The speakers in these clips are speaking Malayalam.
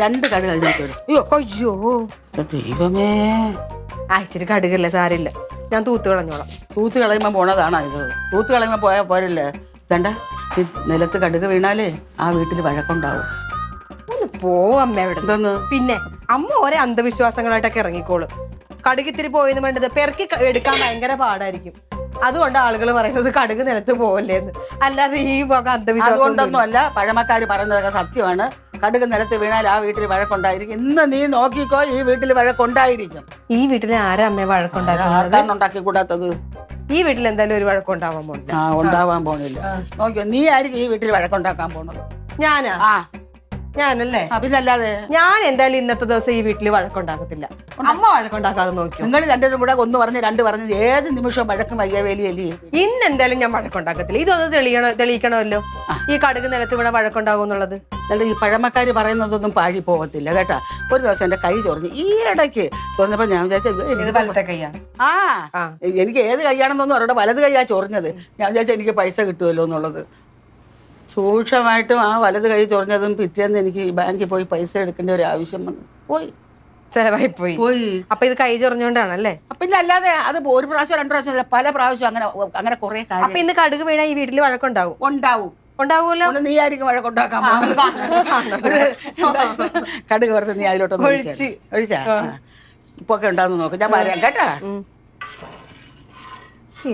2 കടുക് അതിനകത്ത് ഇടും. അയ്യോ ദൈവമേ, ഇച്ചിരി കടുകല്ലേ സാരില്ല, ഞാൻ തൂത്ത് കളഞ്ഞോളാം. തൂത്ത് കളയുമ്പോൾ പോണതാണോ ഇത്? തൂത്ത് കളയുമ്പോൾ പോയാൽ പോരല്ലേ? തണ്ട ഈ നിലത്ത് കടുക് വീണാലേ ആ വീട്ടിൽ വഴക്കുണ്ടാവും. ഒന്ന് പോവമ്മ എവിടെ എന്തോന്ന്? പിന്നെ അമ്മ ഓരോ അന്ധവിശ്വാസങ്ങളായിട്ടൊക്കെ ഇറങ്ങിക്കോളും. കടുകിത്തിരി പോയെന്ന് വേണ്ടത് പെറുക്കി എടുക്കാൻ ഭയങ്കര പാടായിരിക്കും. അതുകൊണ്ട് ആളുകൾ പറയുന്നത് കടുക് നിലത്ത് പോവല്ലേന്ന്. അല്ലാതെ ഈ വക അന്ധവിശ്വാസം അതുകൊണ്ടൊന്നും അല്ല, പഴമക്കാർ പറയുന്നതൊക്കെ സത്യമാണ്. കടുക് നിലത്ത് വീണാൽ ആ വീട്ടിൽ വഴക്കുണ്ടായിരിക്കും. ഇന്ന് നീ നോക്കിക്കോ, ഈ വീട്ടിൽ വഴക്കുണ്ടായിരിക്കും. ഈ വീട്ടിൽ ആരാ അമ്മ വഴക്കുണ്ടാക്കുന്നത്? ആർക്കാണ് ഉണ്ടാക്കി കൂടാത്തത്? ഈ വീട്ടിൽ എന്തായാലും ഒരു വഴക്കുണ്ടാവാൻ പോണില്ല. ഉണ്ടാവാൻ പോണില്ല. നോക്കിയോ, നീ ആയിരിക്കും ഈ വീട്ടിൽ വഴക്കുണ്ടാക്കാൻ പോണത്. ഞാനാ? ഞാനല്ലേ? പിന്നല്ലാതെ. ഞാൻ എന്തായാലും ഇന്നത്തെ ദിവസം ഈ വീട്ടിൽ വഴക്കുണ്ടാക്കത്തില്ല. അമ്മ വഴക്കുണ്ടാക്കാതെ നോക്കി. നിങ്ങൾ രണ്ടുപേരും കൂടെ ഒന്ന് പറഞ്ഞ് 2 പറഞ്ഞ് ഏത് നിമിഷവും വഴക്കും വയ്യ വേലിയല്ലേ. ഇന്ന് എന്തായാലും ഞാൻ വഴക്കുണ്ടാക്കത്തില്ല. ഇതൊന്ന് തെളിയിക്കണമല്ലോ, ഈ കടുക് നിലത്ത് വീണ വഴക്കുണ്ടാകും എന്നുള്ളത്. അല്ല, ഈ പഴമക്കാർ പറയുന്നതൊന്നും പാഴി പോകത്തില്ല കേട്ടാ. ഒരു ദിവസം എന്റെ കൈ ചൊറിഞ്ഞു. ഈ ഇടയ്ക്ക് ചൊറിഞ്ഞപ്പോ ഞാൻ വിചാരിച്ചു വലത്തെ കയ്യാ. എനിക്ക് ഏത് കൈയാണെന്നൊന്നും അവരുടെ വലത് കൈയാ ചൊറിഞ്ഞത്. ഞാൻ വിചാരിച്ചു എനിക്ക് പൈസ കിട്ടുമല്ലോ എന്നുള്ളത്. സൂക്ഷ്മമായിട്ടും ആ വലത് കൈ ചൊറിഞ്ഞതും പിറ്റേന്ന് എനിക്ക് ബാങ്കിൽ പോയി പൈസ എടുക്കേണ്ട ഒരു ആവശ്യം വന്നു. ചെലവായി പോയി. അപ്പൊ ഇത് കൈ ചൊറിഞ്ഞോണ്ടാണല്ലേ? പിന്നെ അല്ലാതെ അത് 1 പ്രാവശ്യം 2 പ്രാവശ്യം അല്ല, പല പ്രാവശ്യം അങ്ങനെ കുറെ കാര്യം. അപ്പൊ ഇന്ന് കടുക് വീണാ ഈ വീട്ടിൽ വഴക്കുണ്ടാവും? ഉണ്ടാവൂല്ലോ. നീ ആയിരിക്കും വഴക്കുണ്ടാക്കാൻ കടുക് കുറച്ച് നീ അതിലോട്ടൊന്ന് ഒഴിച്ചാ ഇപ്പൊക്കെ ഉണ്ടാന്ന് നോക്ക്. ഞാൻ പറയാം കേട്ടാ.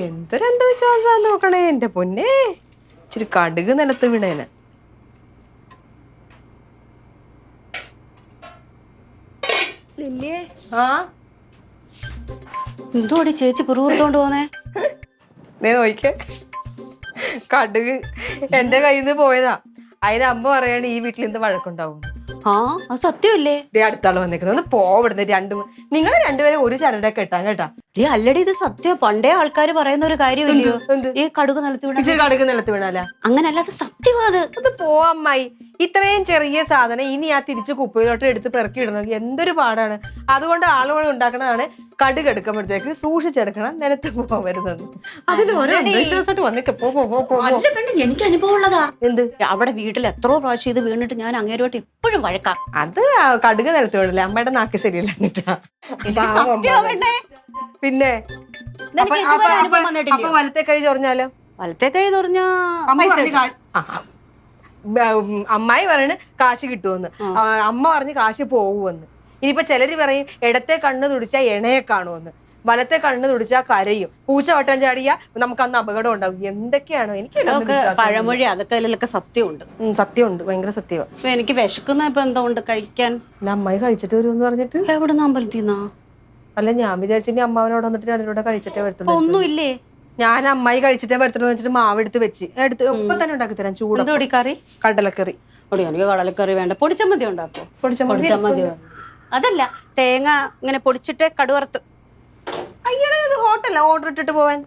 എന്തൊരു അന്ധവിശ്വാസാ നോക്കണേ എന്റെ പൊന്നെ. ഇച്ചിരി കടുക് നിലത്ത് വീണേന്. എന്തോടി ചേച്ചി പിറുപിറുത്തോണ്ട് പോന്നേ? നോക്കിക്കേ, കടുക് എന്റെ കയ്യിൽ നിന്ന് പോയതാ. അതിന് അമ്മ പറയാണ് ഈ വീട്ടിൽ നിന്ന് വഴക്കുണ്ടാവും. അത് സത്യമല്ലേ? അടുത്താള് വന്നേക്കുന്നത്. ഒന്ന് പോവിടുന്ന്. നിങ്ങൾ രണ്ടുപേരും ഒരു ചരട കെട്ടാൻ കേട്ടാ. അല്ലടി ഇത് സത്യം. പണ്ടേ ആൾക്കാർ പറയുന്ന ഒരു കാര്യമില്ലയോ ഈ കടുക് നിലത്ത് വീണ? കടുക് നിലത്ത് വീണാല അങ്ങനല്ല, അത് സത്യമാ. അത് പോവാമ്മായി. ഇത്രയും ചെറിയ സാധനം ഇനി ആ തിരിച്ച് കുപ്പയിലോട്ട് എടുത്ത് പെറുക്കി ഇടണമെങ്കിൽ എന്തൊരു പാടാണ്. അതുകൊണ്ട് ആളുകൾ ഉണ്ടാക്കണതാണ് കടുക് എടുക്കുമ്പോഴത്തേക്ക് സൂക്ഷിച്ചെടുക്കണം, നിലത്ത് പോവരുന്നത്. അതിന് ഓരോ അന്ധവിശ്വാസമായിട്ട് വന്നേക്കെ. എനിക്ക് അനുഭവം ഉള്ളതാ. എന്ത്? അവിടെ വീട്ടിൽ എത്രയോ പ്രാവശ്യം ഇത് വീണിട്ട് ഞാൻ അങ്ങേരോട്ട് ഇപ്പോഴും വഴക്കാം. അത് കടുക് നിലത്ത് വീണില്ല, അമ്മയുടെ നാക്ക് ശരിയല്ല. പിന്നെ അപ്പൊ വലത്തെ കൈ ചൊറിഞ്ഞാലോ? വലത്തെ കൈ ചൊറിഞ്ഞാ അമ്മായി പറയണ് കാശ് കിട്ടുമെന്ന്, അമ്മ പറഞ്ഞ് കാശ് പോവുമെന്ന്. ഇനിയിപ്പോ ചിലര് പറയും ഇടത്തെ കണ്ണ് തുടിച്ചാ എണയെ കാണുമെന്ന്, വലത്തെ കണ്ണ് തുടിച്ചാ കരയും, പൂച്ച വട്ടം ചാടിയാ നമുക്ക് അന്ന് അപകടം ഉണ്ടാവും. എന്തൊക്കെയാണോ എനിക്ക് പഴമൊഴി. അതൊക്കെ അതിലൊക്കെ സത്യമുണ്ട്. സത്യമുണ്ട്, ഭയങ്കര സത്യമാണ്. ഇപ്പൊ എനിക്ക് വിശക്കുന്ന ഇപ്പൊ എന്തുകൊണ്ട് കഴിക്കാൻ? അമ്മായി കഴിച്ചിട്ട് വരുമെന്ന് പറഞ്ഞിട്ട്. എവിടുന്ന് അമ്പലത്തിന്നാ? അല്ല, ഞാൻ വിചാരിച്ചു അമ്മാവനോട് വന്നിട്ട് രണ്ടിലൂടെ കഴിച്ചിട്ടേ വരത്തുള്ളൂ. ഒന്നുമില്ലേ? ഞാൻ അമ്മായി കഴിച്ചിട്ടേ വരത്തുള്ളൂ വെച്ചിട്ട് മാവ് എടുത്ത് വെച്ച് ഇപ്പൊ തന്നെ ഉണ്ടാക്കി തരാം. ചൂട് കറി, കടലക്കറി. എനിക്ക് കടലക്കറി വേണ്ട, പൊടിച്ചമ്മതി ഉണ്ടാക്കോ? പൊടിച്ചമ്മതി അതല്ല, തേങ്ങ ഇങ്ങനെ പൊടിച്ചിട്ട് കടുവറുത്ത്. അയ്യടാ, അത് ഹോട്ടലാ ഓർഡർ ഇട്ടിട്ട് പോവാൻ.